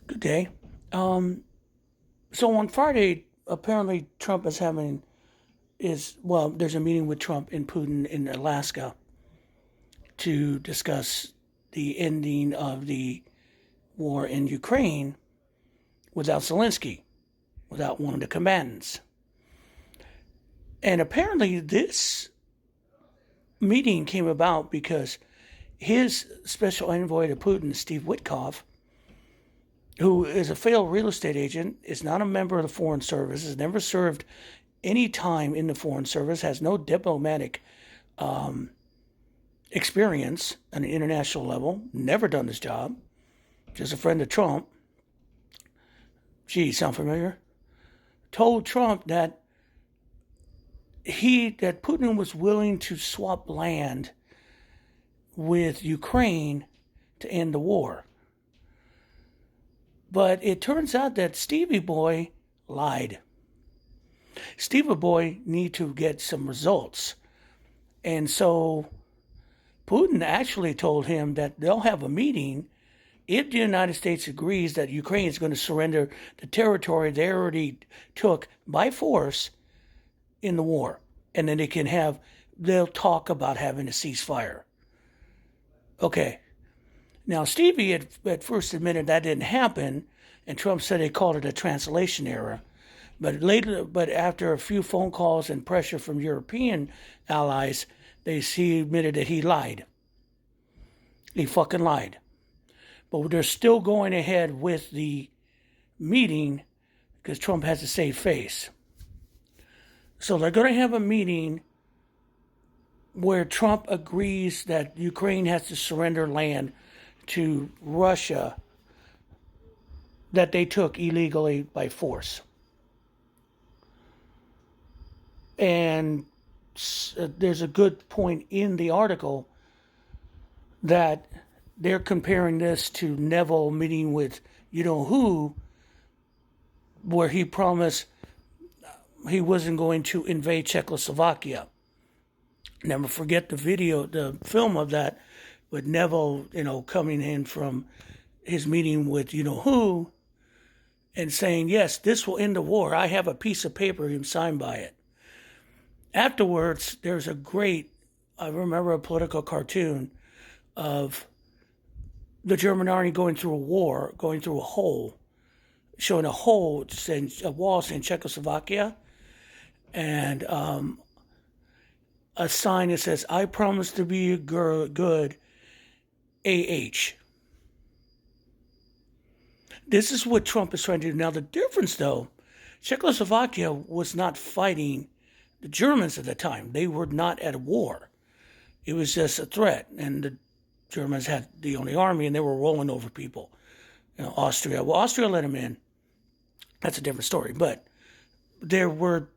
Good day. So on Friday, apparently Trump is there's a meeting with Trump and Putin in Alaska to discuss the ending of the war in Ukraine without Zelensky, without one of the combatants. And apparently this meeting came about because his special envoy to Putin, Steve Witkoff, who is a failed real estate agent, is not a member of the Foreign Service, has never served any time in the Foreign Service, has no diplomatic experience on an international level, never done this job, just a friend of Trump. Gee, sound familiar? Told Trump that Putin was willing to swap land with Ukraine to end the war. But it turns out that Stevie Boy lied. Stevie Boy need to get some results. And so Putin actually told him that they'll have a meeting if the United States agrees that Ukraine is going to surrender the territory they already took by force in the war. And then they'll talk about having a ceasefire. Okay. Now, Stevie at first admitted that didn't happen, and Trump said they called it a translation error. But after a few phone calls and pressure from European allies, he admitted that he lied. He fucking lied. But they're still going ahead with the meeting because Trump has to save face. So they're going to have a meeting where Trump agrees that Ukraine has to surrender land to Russia that they took illegally by force. And there's a good point in the article that they're comparing this to Neville meeting with you know who, where he promised he wasn't going to invade Czechoslovakia. Never forget the film of that, with Neville, coming in from his meeting with you know who and saying, yes, this will end the war. I have a piece of paper, him signed by it. Afterwards, there's I remember a political cartoon of the German army going through a war, going through a hole, showing a hole, saying a wall saying Czechoslovakia, and a sign that says, I promise to be a good AH. This is what Trump is trying to do. Now, the difference, though, Czechoslovakia was not fighting the Germans at the time. They were not at a war. It was just a threat, and the Germans had the only army, and they were rolling over people. Austria. Well, Austria let them in. That's a different story. But there were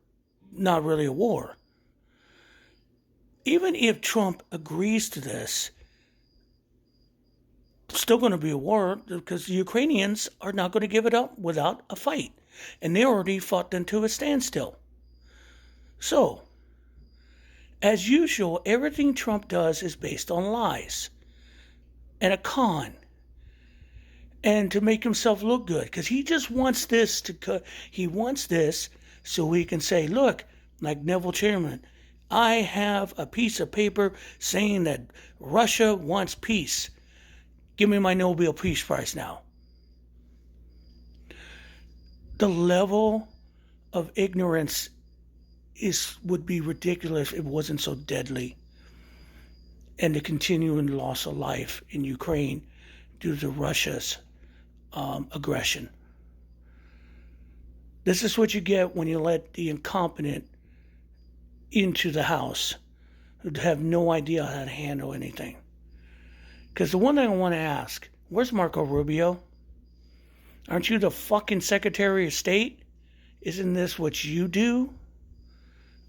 not really a war. Even if Trump agrees to this, still going to be a war because the Ukrainians are not going to give it up without a fight. And they already fought them to a standstill. So, as usual, everything Trump does is based on lies and a con. And to make himself look good, because he just wants this so he can say, look, like Neville Chamberlain, I have a piece of paper saying that Russia wants peace. Give me my Nobel Peace Prize now. The level of ignorance would be ridiculous if it wasn't so deadly. And the continuing loss of life in Ukraine due to Russia's aggression. This is what you get when you let the incompetent into the House who have no idea how to handle anything. Because the one thing I want to ask, where's Marco Rubio? Aren't you the fucking Secretary of State? Isn't this what you do?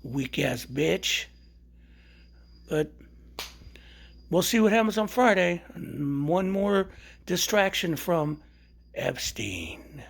Weak ass bitch. But we'll see what happens on Friday. One more distraction from Epstein.